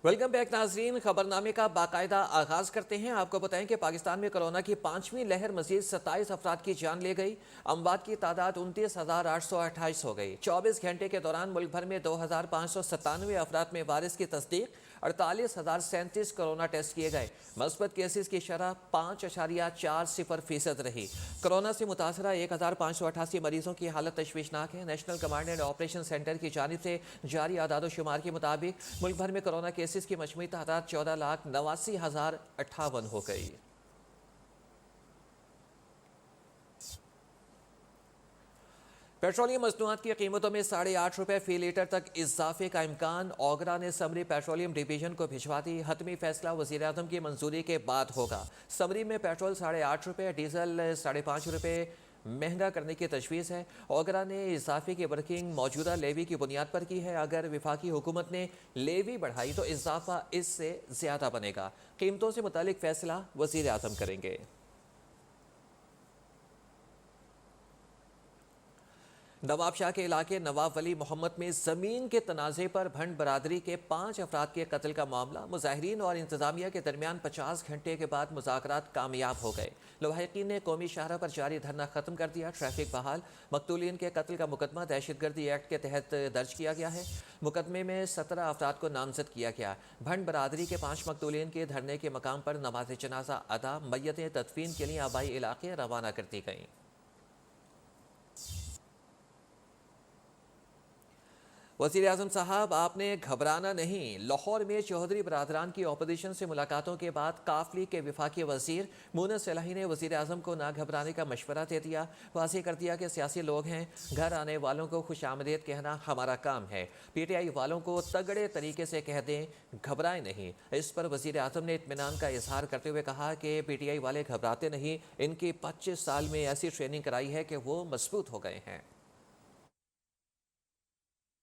Welcome back नाजरीन। खबरनामे का बाकायदा आगाज करते हैं। आपको बताएं कि पाकिस्तान में कोरोना की 5वीं लहर मजीद 27 अफराद की जान ले गई। अमवात की तादाद 29,828 हो गई। 24 घंटे के दौरान मुल्क भर में 2,597 अफराद में वायरस की तस्दीक, 48,037 कोरोना टेस्ट किए गए। मस्बत केसेस की शरह 5.40% रही। कोरोना से मुतासरा 1,588 मरीजों की हालत तशवीशनाक है। National command and operation centre की जानिब से जारी आदाद शुमार के मुताबिक मुल्क भर में कोरोना केसेस की मजमूई तादाद 14,89,058 हो गई। पेट्रोलियम मसनूआत की कीमतों में ₹8.5 फी लीटर तक इजाफे का इम्कान। ओगरा ने समरी पेट्रोलियम डिवीजन को भिजवा दी। हतमी फैसला वज़ीर आज़म की मंजूरी के बाद होगा। समरी में पेट्रोल ₹8.5, डीजल ₹5.5 महंगा करने की तजवीज़ है। ओगरा ने इजाफे की वर्किंग मौजूदा लेवी की बुनियाद पर की है। अगर वफाकी हुकूमत ने लेवी बढ़ाई तो इजाफा इससे ज़्यादा बनेगा। कीमतों से मुतालिक फैसला वज़ीर आज़म करेंगे। नवाब शाह के इलाके नवाब वली मोहम्मद में ज़मीन के तनाज़े पर भंड बरादरी के 5 अफराद के कत्ल का मामला। मुजाहिरीन और इंतज़ामिया के दरमियान 50 घंटे के बाद मुज़ाकरात कामयाब हो गए। लवाहिकीन ने कौमी शाहरा पर जारी धरना ख़त्म कर दिया। ट्रैफिक बहाल। मकतूलीन के कत्ल का मुकदमा दहशतगर्दी एक्ट के तहत दर्ज किया गया है। मुकदमे में 17 अफराद को नामजद किया गया। भंड बरादरी के 5 मकतूलीन के धरने के मकाम पर नमाज जनाजा अदा, मैयतें तदफीन के लिए आबाई इलाके रवाना कर दी गईं। वज़ीर आज़म साहब, आपने घबराना नहीं। लाहौर में चौधरी बरादरान की अपोजिशन से मुलाकातों के बाद काफली के वफाकी वज़ीर मुनस सलाही ने वज़ीर आज़म को ना घबराने का मशवरा दे दिया। वाज़ेह कर दिया कि सियासी लोग हैं, घर आने वालों को खुशामदीद कहना हमारा काम है। PTI वालों को तगड़े तरीके से कह दें, घबराएं नहीं। इस पर वज़ीर आज़म ने इत्मीनान का इजहार करते हुए कहा कि PTI वाले घबराते नहीं, इनकी 25 साल में ऐसी ट्रेनिंग कराई है कि वो मजबूत हो गए हैं।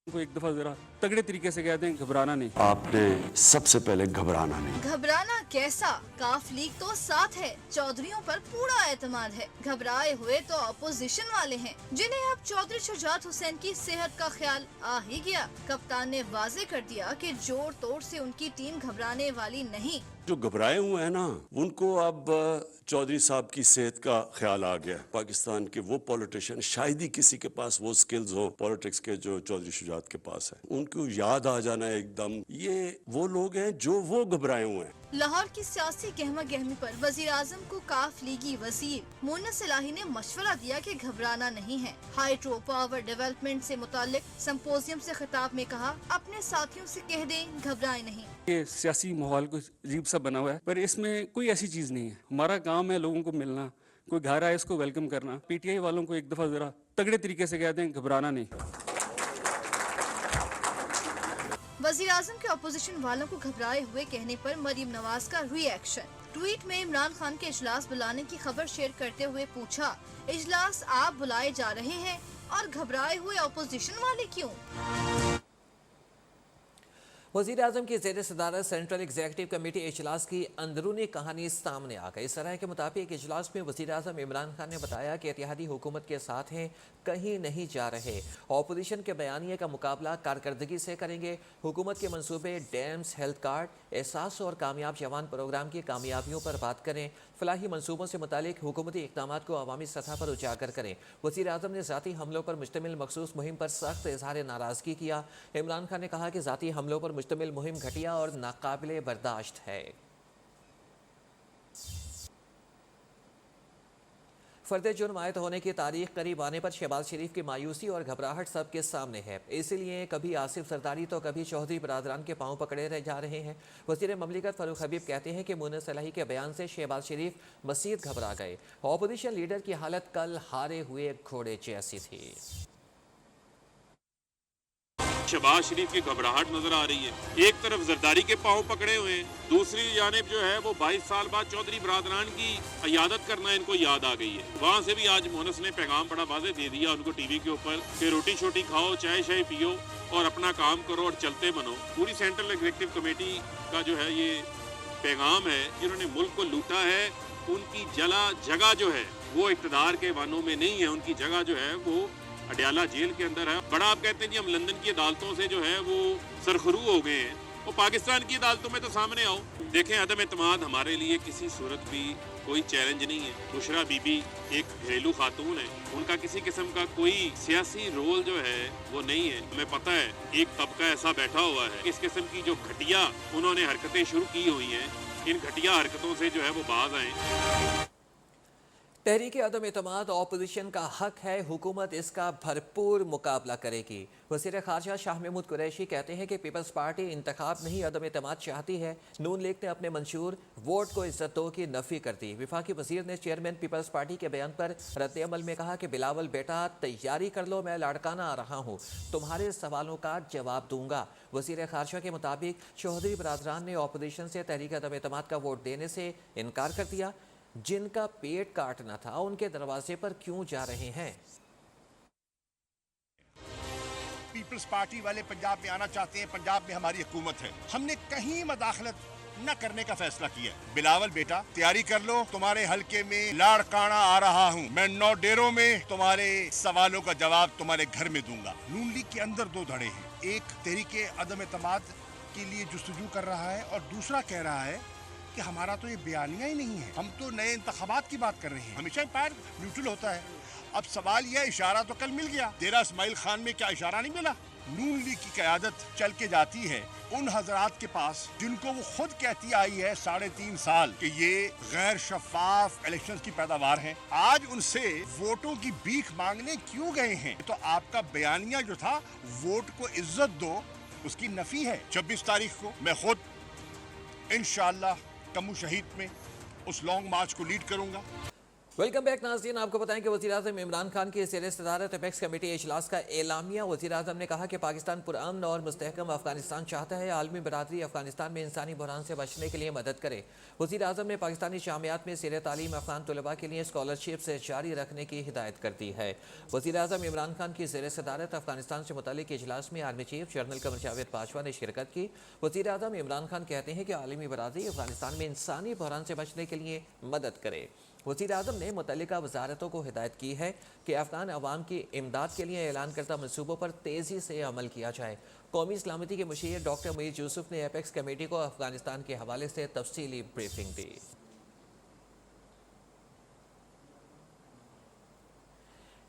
को एक दफा जरा तगड़े तरीके से कहते हैं, घबराना नहीं। आपने सबसे पहले घबराना नहीं। घबराना कैसा? काफ लीग तो साथ है, चौधरियों पर पूरा एतमाद है। घबराए हुए तो अपोजिशन वाले हैं, जिन्हें अब चौधरी शुजात हुसैन की सेहत का ख्याल आ ही गया। कप्तान ने वाजे कर दिया कि जोर तोड़ से उनकी टीम घबराने वाली नहीं। जो घबराए हुए हैं ना, उनको अब चौधरी साहब की सेहत का ख्याल आ गया। पाकिस्तान के वो पॉलिटिशियन, शायद ही किसी के पास वो स्किल्स हो पॉलिटिक्स के जो चौधरी शुजात के पास है। उनको याद आ जाना एकदम, ये वो लोग हैं जो वो घबराए हुए हैं। लाहौर की सियासी गहमा गहमी पर वजीर आजम को काफ लीगी वजीर मुनस सलाही ने मशवरा दिया कि घबराना नहीं है। हाइड्रो पावर डेवलपमेंट से मुतालिक सिंपोजियम से खिताब में कहा, अपने साथियों से कह दें, घबराए नहीं। ये सियासी माहौल कुछ अजीब सा बना हुआ है, पर इसमें कोई ऐसी चीज नहीं है। हमारा काम है लोगों को मिलना, कोई घर आए इसको वेलकम करना। PTI वालों को एक दफा जरा तगड़े तरीके से कह दें, घबराना नहीं। वजीर आजम के अपोजिशन वालों को घबराए हुए कहने पर मरीम नवाज का रिएक्शन। ट्वीट में इमरान खान के इजलास बुलाने की खबर शेयर करते हुए पूछा, इजलास आप बुलाए जा रहे हैं और घबराए हुए अपोजिशन वाले क्यों? वज़ीर आज़म की ज़ेर सदारत सेंट्रल एग्जीक्यूटिव कमेटी इजलास की अंदरूनी कहानी सामने आ गई। सराय के मुताबिक इजलास में वज़ीर आज़म इमरान खान ने बताया कि इत्तेहादी हुकूमत के साथ हैं, कहीं नहीं जा रहे। अपोजिशन के बयानिए का मुकाबला कारकर्दगी से करेंगे। हुकूमत के मंसूबे, डैम्स, हेल्थ कार्ड, एहसास और कामयाब जवान प्रोग्राम की कामयाबियों पर बात करें। फलाही मंसूबों से मुतालिक हुकूमती इक़दाम को अवामी सतह पर उजागर करें। वज़ीर आज़म ने ज़ाती हमलों पर मुश्तमिल मखसूस मुहिम पर सख्त इजहार नाराज़गी किया। इमरान खान ने कहा कि ज़ाती हमलों पर मुश्तमिल मुहिम घटिया और नाकाबिले बर्दाश्त है। फर्द जुर्म आयद होने की तारीख करीब आने पर शहबाज शरीफ की मायूसी और घबराहट सबके सामने है। इसीलिए कभी आसिफ सरदारी तो कभी चौधरी बरादरान के पांव पकड़े रह जा रहे हैं। वज़ीर ममलिकत फारूक हबीब कहते हैं कि मुनस सलाही के बयान से शहबाज शरीफ मज़ीद घबरा गए। अपोजिशन लीडर की हालत कल हारे हुए घोड़े जैसी थी। शहबाज शरीफ की घबराहट नजर आ रही है। एक तरफ जरदारी के पांव पकड़े हुए हैं, दूसरी जानिब जो है वो 22 साल बाद चौधरी बरादरान की इयादत करना इनको याद आ गई है। वहाँ से भी आज मोहनस ने पैगाम बड़ा वाज़े दे दिया उनको टीवी के ऊपर कि रोटी छोटी खाओ, चाय शाय पियो और अपना काम करो और चलते बनो। पूरी सेंट्रल एग्जीक्यूटिव कमेटी का जो है ये पैगाम है, जिन्होंने मुल्क को लूटा है। उनकी जगह जो है वो इक़्तिदार के वानों में नहीं है, उनकी जगह जो है वो अडयाला जेल के अंदर है। बड़ा आप कहते हैं जी हम लंदन की अदालतों से जो है वो सरखरू हो गए हैं, वो पाकिस्तान की अदालतों में तो सामने आओ। देखें, अदम एतमाद हमारे लिए किसी सूरत भी कोई चैलेंज नहीं है। बुशरा बीबी एक घरेलू खातून है, उनका किसी किस्म का कोई सियासी रोल जो है वो नहीं है। हमें पता है एक तबका ऐसा बैठा हुआ है, इस किस्म की जो घटिया उन्होंने हरकतें शुरू की हुई हैं, इन घटिया हरकतों से जो है वो बाज आए। तहरीक अदम एतमाद ऑपोजिशन का हक है, हुकूमत इसका भरपूर मुकाबला करेगी। वज़ीर ख़ारजा शाह महमूद कुरैशी कहते हैं कि पीपल्स पार्टी इंतखाब नहीं अदम एतमाद चाहती है। नून लीग ने अपने मंशूर वोट को इज्जत दो की नफ़ी कर दी। वफाकी वज़ीर ने चेयरमैन पीपल्स पार्टी के बयान पर रद्द-ए-अमल में कहा कि बिलावल बेटा तैयारी कर लो, मैं लाड़काना आ रहा हूँ, तुम्हारे सवालों का जवाब दूंगा। वज़ीर ख़ारजा के मुताबिक चौधरी बरादरान ने ऑपोजिशन से तहरीक अदम एतमाद का वोट देने से इनकार कर दिया। जिनका पेट काटना था उनके दरवाजे पर क्यों जा रहे हैं? पीपल्स पार्टी वाले पंजाब में आना चाहते हैं, पंजाब में हमारी हुकूमत है, हमने कहीं मदाखलत न करने का फैसला किया। बिलावल बेटा तैयारी कर लो, तुम्हारे हलके में लाड़काना आ रहा हूँ, मैं 9 डेरों में तुम्हारे सवालों का जवाब तुम्हारे घर में दूंगा। नून लीग के अंदर 2 धड़े हैं, एक तहरीके अदम एतमाद के लिए जुस्तजू कर रहा है और दूसरा कह रहा है कि हमारा तो ये बयानिया ही नहीं है, हम तो नए इंतखाबात की बात कर रहे हैं। हमेशा एम्पायर न्यूट्रल होता है। अब सवाल यह, इशारा तो कल मिल गया, डेरा इस्माइल खान में क्या इशारा नहीं मिला? नून लीग की क़यादत चल के जाती है उन हजरात के पास जिनको वो खुद कहती आई है 3.5 साल कि ये गैर शफाफ इलेक्शंस की पैदावार हैं। आज उनसे वोटों की भीख मांगने क्यों गए हैं? तो आपका बयानिया जो था वोट को इज्जत दो, उसकी नफी है। 26 तारीख को मैं खुद इंशाअल्लाह कमू शहीद में उस लॉन्ग मार्च को लीड करूंगा। वेलकम बैक नाज़रीन, आपको बताएं कि वज़ीर-ए-आज़म इमरान खान की ज़ेर सदारत अपेक्स कमेटी इजलास का एलामिया। वज़ीर-ए-आज़म ने कहा कि पाकिस्तान पुरअमन और मुस्तहकम अफगानिस्तान चाहता है, आलमी बरादरी अफगानिस्तान में इंसानी बहरान से बचने के लिए मदद करे। वज़ीर-ए-आज़म ने पाकिस्तानी जामियात में ज़ेर तालीम अफगान तलबा के लिए स्कॉलरशिप से जारी रखने की हिदायत कर दी है। वज़ीर-ए-आज़म इमरान खान की ज़ेर सदारत अफगानिस्तान से मुतल्लिक इजलास में army chief general Qamar Javed Bajwa ने शिरकत की। वज़ीर-ए-आज़म इमरान खान कहते हैं कि आलमी बरादरी अफगानिस्तान में इंसानी बहरान से बचने के लिए मदद करे। वज़ीर-ए-आज़म ने मुतल्लिका वज़ारतों को हिदायत की है कि अफ़गान अवाम की इमदाद के लिए ऐलान करदा मनसूबों पर तेज़ी से अमल किया जाए। कौमी सलामती के मुशीर डॉक्टर मुईज़ यूसुफ ने एपेक्स कमेटी को अफ़गानिस्तान के हवाले से तफसीली ब्रीफिंग दी।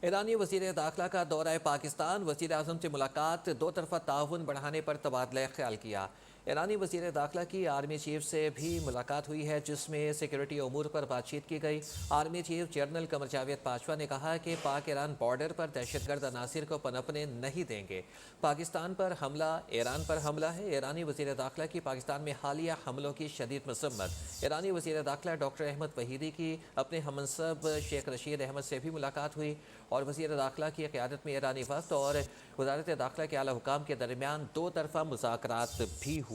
ईरानी वज़ीर दाखिला का दौरा पाकिस्तान, वज़ीर-ए-आज़म से मुलाकात, 2 तरफ़ा ताउन बढ़ाने पर तबादला ख्याल किया। ईरानी वज़ीर दाखिला की आर्मी चीफ से भी मुलाकात हुई है, जिसमें सिक्योरिटी उमूर पर बातचीत की गई। Army chief general Qamar Javed Bajwa ने कहा कि पाक ईरान बॉर्डर पर दहशतगर्द अनासिर को पनपने नहीं देंगे। पाकिस्तान पर हमला ईरान पर हमला है। ईरानी वज़ीर दाखिला की पाकिस्तान में हालिया हमलों की शदीद मसम्मत। ईरानी वज़ीर दाखिला डॉक्टर अहमद वहीदी की अपने हमनसब शेख रशीद अहमद से भी मुलाकात हुई और वज़ीर दाखिला की क़यादत में ईरानी वफ़द और वज़ारत दाखिला के आला हुकाम के दरमियान 2 तरफ़ा मुज़ाकरात भी हुए।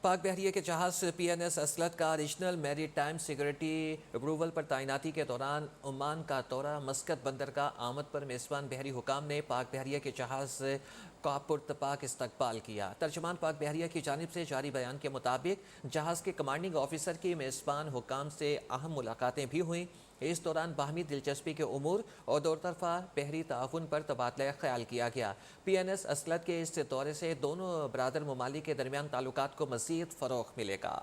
पाक बहरिया के जहाज़ PNS असलत का regional maritime security approval पर तैनाती के दौरान ओमान का दौरा, मस्कत बंदर का आमद पर मेज़बान बहरी हुकाम ने पाक बहरिया के जहाज़ का पुरतपाक इस्तकबाल किया। तर्जुमान पाक बहरिया की जानिब से जारी बयान के मुताबिक जहाज़ के कमांडिंग ऑफिसर की मेज़बान हुकाम से अहम मुलाकातें भी हुईं। इस दौरान बाहमी दिलचस्पी के उमूर और 2 तरफ़ा बहरी ताउन पर तबादला ख्याल किया गया। PNS असलत के इस दौरे से दोनों बरादर ममालिक के दरमियान ताल्लुकात को मज़ीद फ़रोग़ मिलेगा।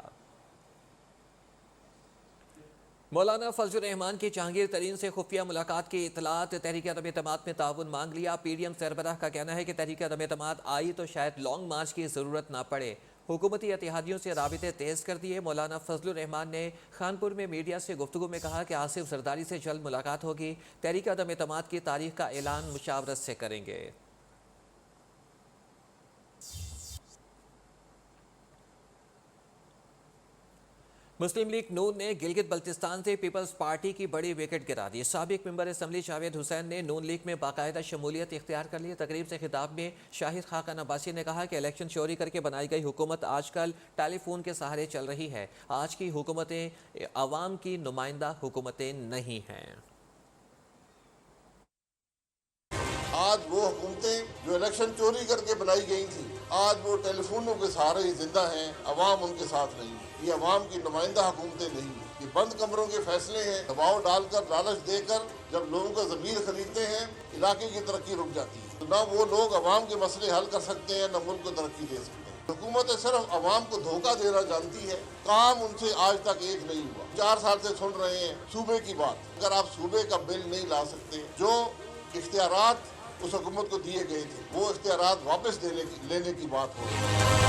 मौलाना फजलुर रहमान की जहांगीर तरीन से खुफिया मुलाकात की इतलात, तहरीक अदम एतमाद में ताउन मांग लिया। PDM सरबराह का कहना है कि तहरीक अदम एतमाद आई तो शायद लॉन्ग मार्च की ज़रूरत ना पड़े। हुकूमती इत्तेहादियों से राबिते तेज़ कर दिए। मौलाना फजलुर रहमान ने खानपुर में मीडिया से गुफ्तगू में कहा कि आसिफ जरदारी से जल्द मुलाकात होगी। तहरीक अदम एतमाद की तारीख का ऐलान मुशावरत से करेंगे। मुस्लिम लीग नून ने गिलगित बल्तिस्तान से पीपल्स पार्टी की बड़ी विकेट गिरा दी। साबिक मेंबर असम्बली जावेद हुसैन ने नून लीग में बाकायदा शमूलियत इख्तियार कर ली। तकरीब से खिताब में शाहिद खाकन अब्बासी ने कहा कि इलेक्शन चोरी करके बनाई गई हुकूमत आजकल टेलीफोन के सहारे चल रही है। आज की हुकूमतें अवाम की नुमाइंदा हुकूमतें नहीं हैं। आज वो हुकूमतें जो इलेक्शन चोरी करके बनाई गई थी, आज वो टेलीफोनों के सहारे ही जिंदा हैं, अवाम उनके साथ नहीं है। ये अवाम की नुमाइंदा हुकूमतें नहीं है, ये बंद कमरों के फैसले हैं। दबाव डालकर, लालच देकर जब लोगों का ज़मीर खरीदते हैं इलाके की तरक्की रुक जाती है। तो ना वो लोग अवाम के मसले हल कर सकते हैं, न मुल्क को तरक्की दे सकते हैं। हुकूमत सिर्फ अवाम को धोखा देना जानती है, काम उनसे आज तक एक नहीं हुआ। 4 साल से सुन रहे हैं सूबे की बात, अगर आप सूबे का बिल नहीं ला सकते, जो इख्तियारात उस हुकूमत को दिए गए थे वो इख्तियारात वापस लेने की बात हो रही है।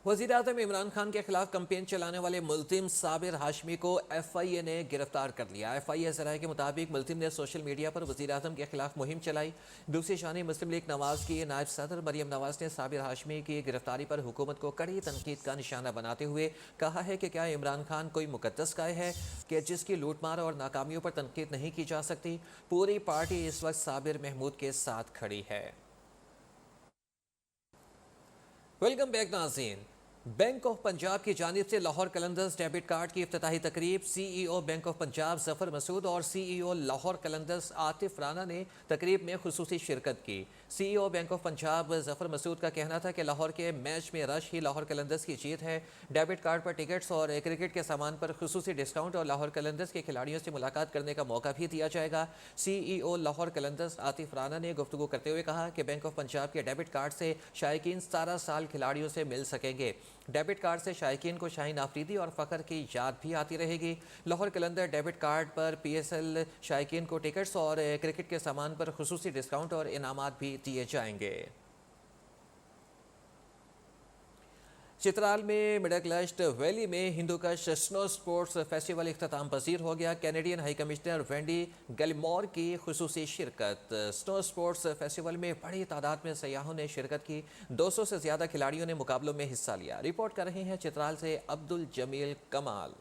वज़ीर-ए-आज़म इमरान खान के खिलाफ कैंपेन चलाने वाले मुल्ज़िम साबिर हाशमी को FIA ने गिरफ्तार कर लिया। FIA ज़राए के मुताबिक मुल्ज़िम ने सोशल मीडिया पर वज़ीर-ए-आज़म के खिलाफ मुहिम चलाई। दूसरी जानिब मुस्लिम लीग नवाज़ की नायब सदर मरियम नवाज़ ने साबिर हाशमी की गिरफ्तारी पर हुकूमत को कड़ी तनकीद का निशाना बनाते हुए कहा है कि क्या इमरान खान कोई मुकद्दस गाय है कि जिसकी लूटमार और नाकामियों पर तनकीद नहीं की जा सकती। पूरी पार्टी इस वक्त साबिर महमूद के साथ खड़ी है। वेलकम बैक नाज़रीन। बैंक ऑफ पंजाब की जानिब से लाहौर कलंदर्स डेबिट कार्ड की इफ्तिताही तकरीब CEO bank of Punjab Zafar Masood और CEO लाहौर कलंदर्स आतिफ राना ने तकरीब में खुसूसी शिरकत की। CEO bank of Punjab Zafar Masood का कहना था कि लाहौर के मैच में रश ही लाहौर कलंदर्स की जीत है। डेबिट कार्ड पर टिकट्स और क्रिकेट के सामान पर खुसूसी डिस्काउंट और लाहौर कलंदर्स के खिलाड़ियों से मुलाकात करने का मौका भी दिया जाएगा। CEO लाहौर कलंदर्स आतिफ राना ने गुफ्तगू करते हुए कहा कि बैंक ऑफ पंजाब के डेबिट कार्ड से शायकीन 17 साल खिलाड़ियों से मिल सकेंगे। डेबिट कार्ड से शायकीन को शाहीन आफरीदी और फ़ख्र की याद भी आती रहेगी। लाहौर कलंदर डेबिट कार्ड पर PSL शायकीन को टिकट्स और क्रिकेट के सामान पर खुसूसी डिस्काउंट और इनामात भी दिए जाएंगे। चित्राल में मिडलक्लेस्ट वैली में हिंदूकश स्नो स्पोर्ट्स फेस्टिवल इख्तिताम पजीर हो गया। कैनेडियन हाई कमिश्नर वेंडी गैलमोर की खुसूसी शिरकत। स्नो स्पोर्ट्स फेस्टिवल में बड़ी तादाद में सयाहों ने शिरकत की। 200 से ज़्यादा खिलाड़ियों ने मुकाबलों में हिस्सा लिया। रिपोर्ट कर रहे हैं चित्राल से अब्दुल जमील कमाल।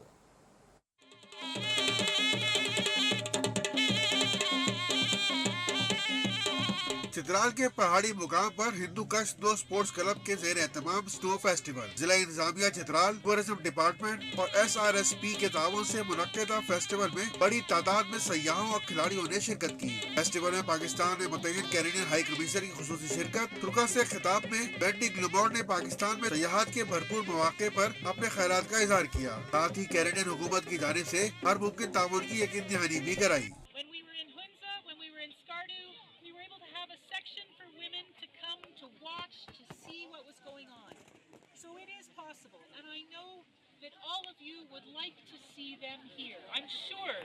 चित्राल के पहाड़ी मुकाम पर हिंदू कश स्नो स्पोर्ट्स क्लब के ज़ेर एहतमाम स्नो फेस्टिवल जिला इंतजामिया चित्राल, टूरिज्म डिपार्टमेंट और SRSP के ताउन से मुनक्किदा फेस्टिवल में बड़ी तादाद में सयाहों और खिलाड़ियों ने शिरकत की। फेस्टिवल में पाकिस्तान में मुतहिद कैनेडियन हाई कमिश्नर की खुसूसी शिरकत। तुर्का से खिताब में वेंडी ग्लमोर ने पाकिस्तान में सयाहत के भरपूर मौके पर अपने ख्यालात का इजहार किया। साथ ही कैनेडियन हुकूमत की जानिब से हर मुमकिन ताउन की यकीन दहानी भी कराई।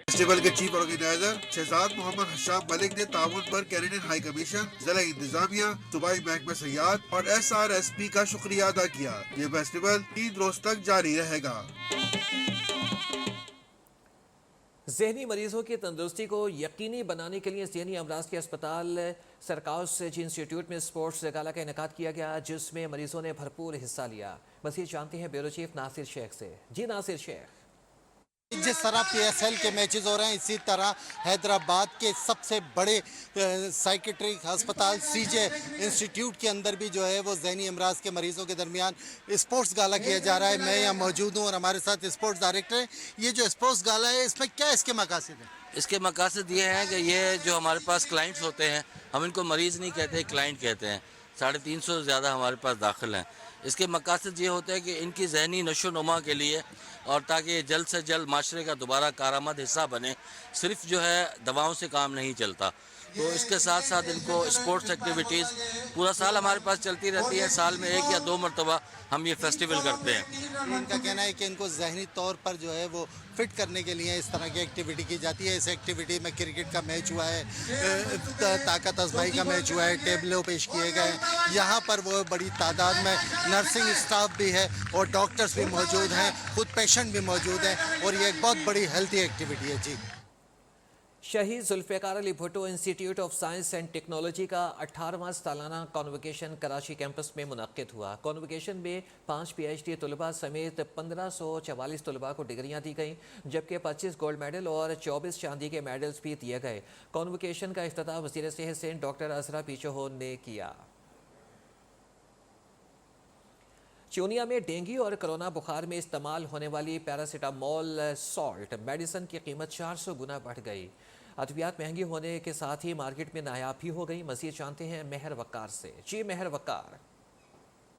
फेस्टिवल के चीफ ऑर्गेनाइजर शहजाद मोहम्मद हशाम मलिक ने ताउन पर कैनेडियन हाई कमीशन, जिला इंतजामिया, सूबाई महकमा सयाहत और SRSP का शुक्रिया अदा किया। ये फेस्टिवल 3 रोज तक जारी रहेगा। ज़हनी मरीजों की तंदुरुस्ती को यकीनी बनाने के लिए ज़हनी अमराज के अस्पताल सरकाउस इंस्टीट्यूट में स्पोर्ट्स गाला का इनेकाद किया गया, जिसमें मरीजों ने भरपूर हिस्सा लिया। मज़ीद जानते हैं ब्यूरो चीफ नासिर शेख से। जी नासिर शेख। जिस तरह PSL के मैचेस हो रहे हैं, इसी तरह हैदराबाद के सबसे बड़े साइकेट्रिक अस्पताल CJ इंस्टीट्यूट के अंदर भी जो है वो ज़हनी अमराज के मरीज़ों के दरमियान स्पोर्ट्स गाला किया जा रहा है। मैं यहाँ मौजूद हूँ और हमारे साथ स्पोर्ट्स डायरेक्टर है। ये जो स्पोर्ट्स गाला है, इसमें क्या इसके मकासद हैं? इसके मकासद ये हैं कि ये जो हमारे पास क्लाइंट्स होते हैं, हम इनको मरीज़ नहीं कहते, क्लाइंट कहते हैं। 350 से ज़्यादा हमारे पास दाखिल हैं। इसके मकासद ये होते हैं कि इनकी ज़हनी नशोनुमा के लिए और ताकि ये जल्द से जल्द माशरे का दोबारा कारामद हिस्सा बने। सिर्फ जो है दवाओं से काम नहीं चलता, तो इसके साथ साथ इनको स्पोर्ट्स एक्टिविटीज़ पूरा साल हमारे पास चलती रहती है। साल में 1 या 2 मरतबा हम ये फेस्टिवल करते हैं। इनका कहना है कि इनको ज़हनी तौर पर जो है वो फिट करने के लिए इस तरह की एक्टिविटी की जाती है। इस एक्टिविटी में क्रिकेट का मैच हुआ है, ताकत आजमाई का मैच हुआ है, टेबलों पेश किए गए। यहाँ पर वो बड़ी तादाद में नर्सिंग स्टाफ भी है और डॉक्टर्स भी मौजूद हैं, खुद पेशेंट भी मौजूद हैं और ये एक बहुत बड़ी हेल्थी एक्टिविटी है। जी। Shaheed Zulfikar Ali Bhutto institute of science and technology का 18वां सालाना कॉन्वोकेशन कराची कैंपस में मुनक्किद हुआ। कॉन्वोकेशन में 5 PhD तलबा समेत 1544 तलबा को डिग्रियां दी गईं, जबकि 25 गोल्ड मेडल और 24 चांदी के मेडल्स भी दिए गए। कॉन्वोकेशन का इफ्तिताह वज़ीर सेहत से डॉक्टर अज़रा पीछोहो ने किया। चूनिया में डेंगू और कोरोना बुखार में इस्तेमाल होने वाली पैरासीटामोल सॉल्ट मेडिसिन की कीमत 400 गुना बढ़ गई। अद्वियात महंगी होने के साथ ही मार्केट में नायाब भी हो गई। मज़ीद जानते हैं महर वकार से। जी महर वकार।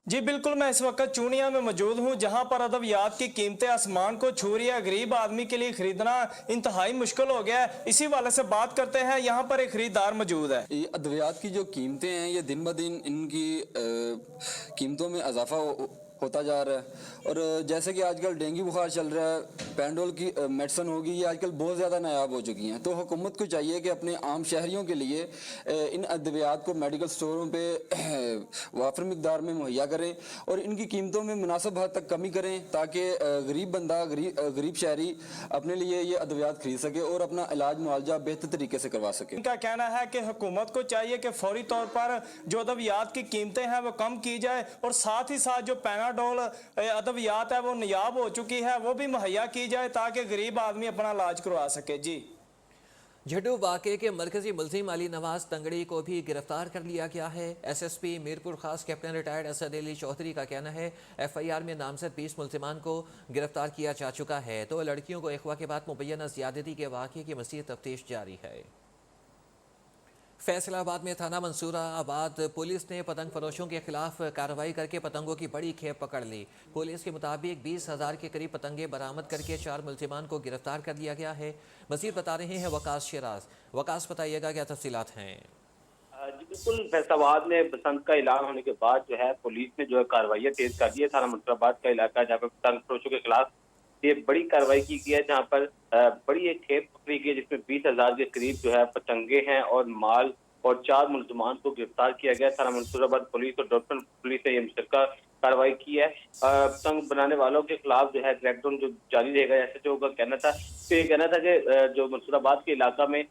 जी बिल्कुल, मैं इस वक्त चूनिया में मौजूद हूँ जहाँ पर अद्वियात की कीमतें आसमान को छू रही है। गरीब आदमी के लिए खरीदना इंतहाई मुश्किल हो गया है। इसी वाले से बात करते हैं, यहाँ पर एक खरीदार मौजूद है। ये अद्वियात की जो कीमतें हैं ये दिन ब दिन इनकी कीमतों में इजाफा होता जा रहा है। और जैसे कि आजकल डेंगू बुखार चल रहा है, पेंडोल की मेडिसिन होगी, ये आजकल बहुत ज़्यादा नायाब हो चुकी हैं। तो हुकूमत को चाहिए कि अपने आम शहरियों के लिए इन अद्वियात को मेडिकल स्टोरों पे वाफर मिकदार में मुहैया करें और इनकी कीमतों में मुनासिब हद तक कमी करें, ताकि गरीब बंदा गरीब शहरी अपने लिए ये अद्वियात खरीद सके और अपना इलाज मुआवजा बेहतर तरीके से करवा सके। इनका कहना है कि हुकूमत को चाहिए कि फौरी तौर पर जो अद्वियात की कीमतें हैं वो कम की जाए और साथ ही साथ जो पैनाडोल अद्वियात है वो नायाब हो चुकी है वो भी मुहैया की जाए ताकि गरीब आदमी अपना इलाज करवा सके। जी झड्डू वाक़े के मरकजी मुल्ज़िम अली नवाज तंगड़ी को भी गिरफ्तार कर लिया गया है। SSP मीरपुर खास कैप्टन रिटायर्ड असद अली चौधरी का कहना है FIR में नामजद 20 मुल्ज़िमान को गिरफ्तार किया जा चुका है, तो लड़कियों को अगवा के बाद मुबैना ज़्यादती के वाक़े की मज़ीद तफ्तीश जारी है। फैसलाबाद में थाना मंसूरा आबाद पुलिस ने पतंग फरोशों के खिलाफ कार्रवाई करके पतंगों की बड़ी खेप पकड़ ली। पुलिस के मुताबिक 20,000 के करीब पतंगे बरामद करके 4 मुल्ज़िमान को गिरफ्तार कर लिया गया है। मज़ीद बता रहे हैं वकास शिराज। वकास, बताइएगा क्या तफसीलात हैं? जी बिल्कुल, फैसलाबाद में बसंत का ऐलान होने के बाद जो है पुलिस ने जो है कार्रवाई तेज कर दी है। थाना मंसूराबाद का इलाका जहाँ पर पतंग फरोशों के खिलाफ ये बड़ी कार्रवाई की गई है, जहाँ पर बड़ी एक खेप पकड़ी गई है जिसमें 20,000 के करीब जो है पतंगे हैं और माल और 4 मुल्ज़िमान को गिरफ्तार किया गया। थाना मंसूराबाद पुलिस और डॉक्टर पुलिस ने ये मुश्तरका कार्रवाई की है। पतंग बनाने वालों के खिलाफ जो है क्रैकडाउन जो जारी रहेगा, ऐसे जो का कहना था। तो ये कहना था कि जो मंसूराबाद के इलाका में।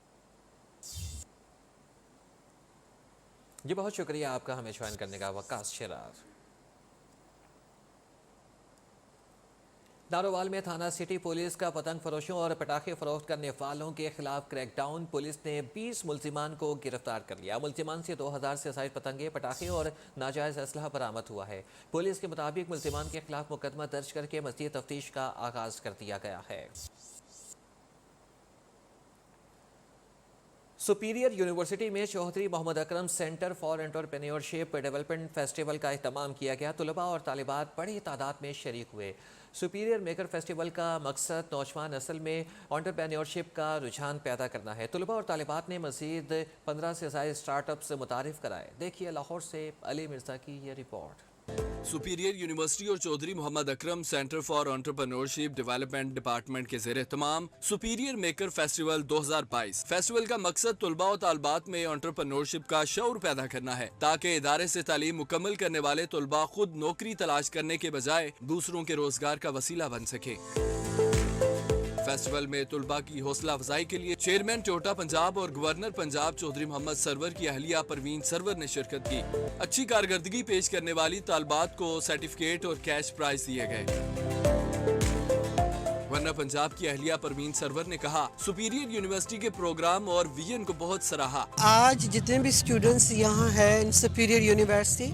जी बहुत शुक्रिया आपका हमें ज्वाइन करने का, वकास शिराज। नारोवाल में थाना सिटी पुलिस का पतंग फरोशों और पटाखे फरोख्त करने वालों के खिलाफ क्रैकडाउन। पुलिस ने 20 मुल्ज़िमान को गिरफ्तार कर लिया। मुल्ज़िमान से 2000 से ज़ायद पतंगे, पटाखे और नाजायज़ असलहा बरामद हुआ है। पुलिस के मुताबिक मुल्ज़िमान के खिलाफ मुकदमा दर्ज करके मज़ीद तफ्तीश का आगाज़ कर दिया गया है। सुपीरियर यूनिवर्सिटी में Chaudhry Muhammad Akram centre for entrepreneurship development festival का अहतमाम किया गया। तलबा और तालिबात बड़ी तादाद में शरीक हुए। सुपीरियर मेकर फेस्टिवल का मकसद नौजवान नस्ल में एंटरप्रेन्योरशिप का रुझान पैदा करना है। तलबा और तालिबात ने मज़ीद 15 से ज़ायद स्टार्टअप्स मुतारिफ कराए। देखिए लाहौर से अली मिर्ज़ा की ये रिपोर्ट। सुपीरियर यूनिवर्सिटी और Chaudhry Muhammad Akram centre for entrepreneurship development department के ज़ेर एहतमाम सुपीरियर मेकर फेस्टिवल 2022। फेस्टिवल का मकसद तलबा और तालबात में एंटरप्रेन्योरशिप का शऊर पैदा करना है, ताकि इदारे से तालीम मुकम्मल करने वाले तलबा खुद नौकरी तलाश करने के बजाय दूसरों के रोजगार का वसीला बन सके। फेस्टिवल में तलबा की हौसला अफजाई के लिए चेयरमैन टोयोटा पंजाब और गवर्नर पंजाब चौधरी मोहम्मद सरवर की अहलिया परवीन सरवर ने शिरकत की। अच्छी कारकर्दगी पेश करने वाली तालबात को सर्टिफिकेट और कैश प्राइज दिए गए। गवर्नर पंजाब की अहलिया परवीन सरवर ने कहा, सुपीरियर यूनिवर्सिटी के प्रोग्राम और विजन को बहुत सराहा। आज जितने भी स्टूडेंट्स यहाँ हैं सुपीरियर यूनिवर्सिटी,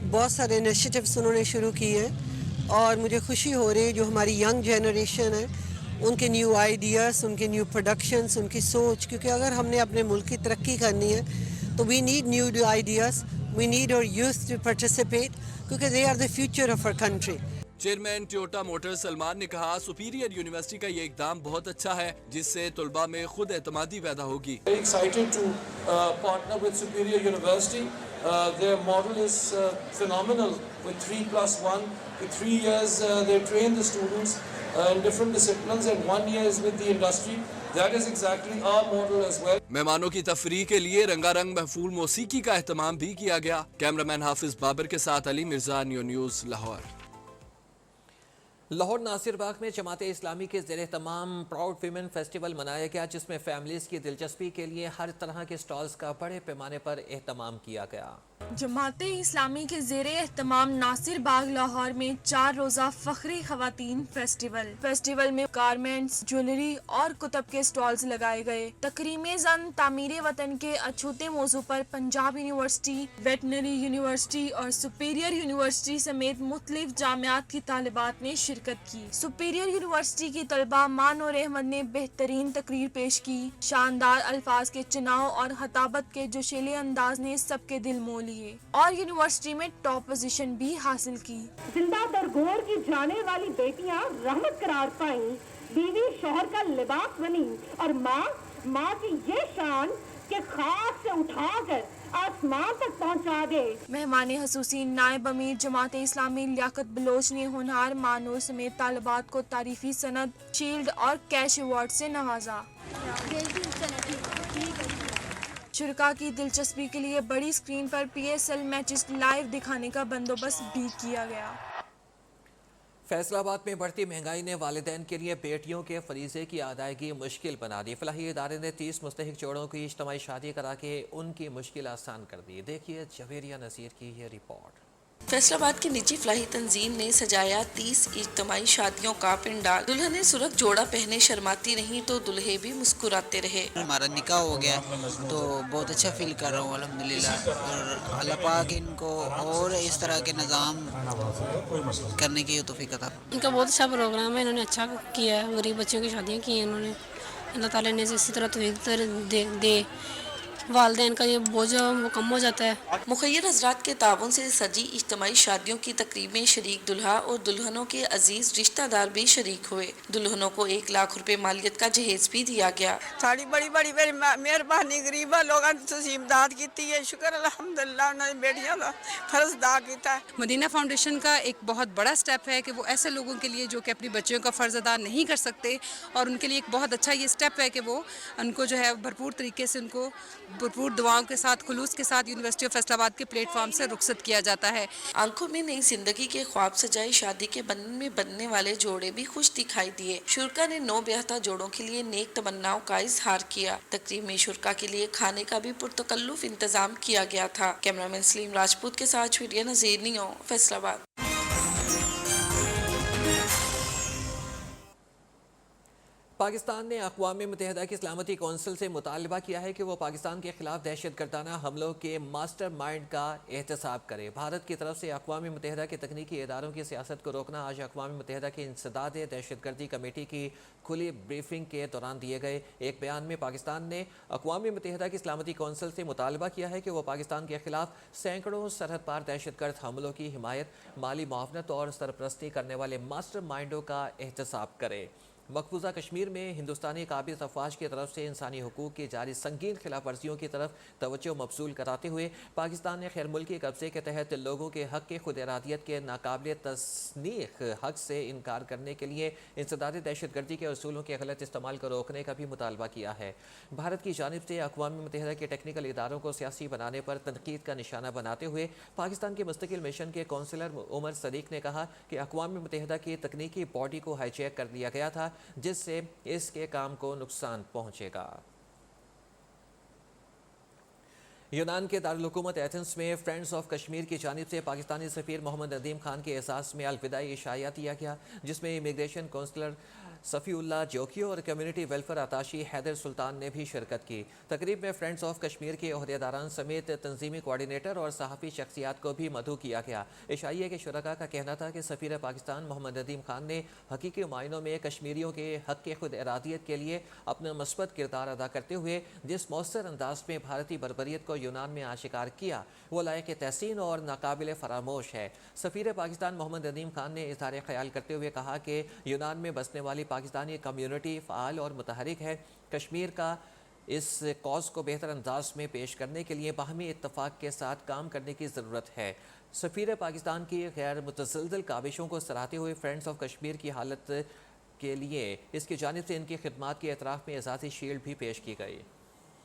बहुत सारे इनिशिएटिव्स उन्होंने शुरू किए हैं और मुझे खुशी हो रही है जो हमारी यंग जनरेशन है उनके न्यू आइडियाज़, उनके न्यू प्रोडक्शंस, उनकी सोच, क्योंकि अगर हमने अपने मुल्क की तरक्की करनी है तो we need new ideas, we need our youth to participate, क्योंकि they are the future of our country. Chairman Toyota Motors Salman ने कहा, सुपीरियर यूनिवर्सिटी का ये इकदाम बहुत अच्छा है, जिससे तलबा में खुद एतमादी पैदा होगी। Excited to partner with Superior University. Their model is phenomenal with 3+1. With 3 years they train the students in different disciplines and 1 year is with the industry. That is exactly our model as well. मेहमानों की तफरीह के लिए रंगारंग महफूल मौसीकी का एहतमाम भी किया गया। Cameraman हाफिज बाबर के साथ अली मिर्जा, न्यूज़ लाहौर। लाहौर नासिर बाग में जमाते इस्लामी के ज़ेर तमाम प्राउड वीमेन फेस्टिवल मनाया गया, जिसमें फैमिलीज़ की दिलचस्पी के लिए हर तरह के स्टॉल्स का बड़े पैमाने पर एहतमाम किया गया। जमाते इस्लामी के ज़ेरे एहतमाम नासिर बाग लाहौर में 4 रोज़ा फ़ख्री ख़वातीन फेस्टिवल में गारमेंट्स, ज्वेलरी और कुतब के स्टॉल्स लगाए गए। तकरीमे ज़न तामीर वतन के अछूते मौजू पर पंजाब यूनिवर्सिटी, वेटनरी यूनिवर्सिटी और सुपीरियर यूनिवर्सिटी समेत मुख्तलिफ जामियात की तालिबात ने शिरकत की। सुपीरियर यूनिवर्सिटी की तलबा मानूर अहमद ने बेहतरीन तकरीर पेश की। शानदार अल्फाज के चुनाव और खताबत के जोशीले अंदाज ने सबके दिल मोह लिए और यूनिवर्सिटी में टॉप पोजीशन भी हासिल की। जिंदा दरगोर की जाने वाली बेटियां रहमत करार पाई, बीवी शोहर का लिबास बनी और माँ की ये शान के खाक से उठाकर आसमान तक पहुंचा दे। मेहमान खसूसी नायब अमीर जमात इस्लामी लियाकत बलोच ने होनहार मानूर समेत तालिबात को तारीफी सनद, शील्ड और कैश अवार्ड से नवाजा। शुरका की दिलचस्पी के लिए बड़ी स्क्रीन पर PSL मैचेस लाइव दिखाने का बंदोबस्त भी किया गया। फैसलाबाद में बढ़ती महंगाई ने वालिदैन के लिए बेटियों के फरीजे की अदायगी मुश्किल बना दी। फलाही इदारे ने 30 मुस्तहिक जोड़ों की इज्तिमाई शादी करा के उनकी मुश्किल आसान कर दी। देखिए जवेरिया नज़ीर की ये रिपोर्ट। फैसलाबाद की निजी फलाही तंजीम ने सजाया 30 इज्तिमाई शादियों का पंडाल। दुल्हने सुरख जोड़ा पहने शर्माती नहीं तो दुल्हे भी मुस्कुराते रहे। हमारा निकाह हो गया तो बहुत अच्छा फील कर रहा हूँ अल्हम्दुलिल्लाह, और अल्लाह पाक इनको और इस तरह के निज़ाम करने की तौफीक अता। इनका बहुत अच्छा प्रोग्राम है, इन्होंने अच्छा किया है, गरीब बच्चों की शादियाँ की हैं इन्होंने। अल्लाह ताला ने इसी तरह तौफीक दे वालिदैन का ये बोझ वो कम हो जाता है। मुखय्यर हजरात के ताउन से सजी इज्तिमाई शादियों की तकरीब में शरीक दुल्हा और दुल्हनों के अजीज रिश्तेदार भी शरीक हुए। दुल्हनों को 1 लाख रुपए मालियत का जहेज भी दिया गया। साड़ी बड़ी बड़ी मेहरबानी गरीबा लोगों ने इमदाद की है, शुक्र अल्हम्दुलिल्लाह उन्होंने बेटियों का फर्ज अदा किया। मदीना फाउंडेशन का एक बहुत बड़ा स्टेप है कि वो ऐसे लोगों के लिए जो कि अपनी बच्चियों का फ़र्ज़ अदा नहीं कर सकते, और उनके लिए एक बहुत अच्छा ये स्टेप है कि वो उनको जो है भरपूर तरीके से उनको भरपूर दुआओं के साथ खुलूस के साथ यूनिवर्सिटी ऑफ फैसलाबाद के प्लेटफॉर्म से रुखसत किया जाता है। आंखों में नई जिंदगी के ख्वाब सजाए शादी के बंधन में बंधने वाले जोड़े भी खुश दिखाई दिए। शुरका ने 9 ब्याहता जोड़ों के लिए नेक तमन्नाओं का इजहार किया। तकरीब में शुरका के लिए खाने का भी पुरतकल्लुफ इंतजाम किया गया था। कैमरामैन सलीम राजपूत के साथ वीडियो नज़ीर नियो, फैसलाबाद। पाकिस्तान ने अक़वाम मुत्तहिदा की सलामती कौंसिल से मुतालबा किया है कि वो पाकिस्तान के खिलाफ दहशतगर्दाना हमलों के मास्टर माइंड का एहतसाब करे। भारत की तरफ से अक़वाम मुत्तहिदा के तकनीकी इदारों की सियासत को रोकना आज अक़वाम मुत्तहिदा की इंसदाद दहशतगर्दी कमेटी की खुली ब्रीफिंग के दौरान दिए गए एक बयान में पाकिस्तान ने अक़वाम मुत्तहिदा की सलामती कौंसिल से मुतालबा किया है कि वो पाकिस्तान के खिलाफ सैकड़ों सरहद पार दहशतगर्द हमलों की हिमायत, माली मुआवनत और सरपरस्ती करने वाले मास्टर माइंडों का एहतसाब करे। मकबूजा कश्मीर में हिंदुस्तानी काबिज अफवाज की तरफ से इंसानी हुकूक की जारी संगीन खिलाफ वर्जियों की तरफ तवज्जो मबसूल कराते हुए पाकिस्तान ने खैर मुल्की कब्जे के तहत लोगों के हक़ के खुद इरादियत के नाकाबिल तस्नीख हक़ से इनकार करने के लिए इंसदाद दहशतगर्दी के असूलों के गलत इस्तेमाल को रोकने का भी मुतालबा किया है। भारत की जानिब से अक़वाम मुत्तहिदा के टेक्निकल इदारों को सियासी बनाने पर तनकीद का निशाना बनाते हुए पाकिस्तान के मुस्तकिल मिशन के कौंसलर उमर सदीक ने कहा कि अक़वाम मुत्तहिदा की तकनीकी बॉडी को हाईजैक कर दिया गया था, जिससे इसके काम को नुकसान पहुंचेगा। यूनान के दारुल हुकूमत एथेंस में फ्रेंड्स ऑफ कश्मीर की जानिब से पाकिस्तानी सफ़ीर मोहम्मद नदीम खान के एहसास में अलविदाई इशाया दिया गया, जिसमें इमिग्रेशन काउंसलर सफ़ीउल्लाह जोकियो और कम्युनिटी वेलफेयर अताशी हैदर सुल्तान ने भी शिरकत की। तकरीब में फ्रेंड्स ऑफ कश्मीर के ओहदेदारान समेत तंजीमी कोऑर्डिनेटर और सहाफ़ी शख्सियात को भी मदऊ किया गया। इशाइया के शुरका का कहना था कि सफ़ीर पाकिस्तान मोहम्मद नदीम खान ने हकीकी मायनों में कश्मीरियों के हक़ के खुद इरादियत के लिए अपना मस्बत किरदार अदा करते हुए जिस मौसर अंदाज में भारतीय बरबरीत को यूनान में आशिकार किया वो लायक तहसीन और नाकाबिल फरामोश है। सफ़ीर पाकिस्तान मोहम्मद नदीम खान ने इज़हार ख्याल करते हुए कहा कि यूनान में बसने वाली पाकिस्तानी कम्युनिटी फ़ाल और मुतहरिक है। कश्मीर का इस कॉज को बेहतर अंदाज में पेश करने के लिए बाहमी इत्तफाक के साथ काम करने की ज़रूरत है। सफ़ीर पाकिस्तान की गैर मुतज़लज़ल काविशों को सराहते हुए फ्रेंड्स ऑफ कश्मीर की हालत के लिए इसकी जानिब से इनकी खिदमात के एतराफ़ में एजाज़ी शील्ड भी पेश की गई।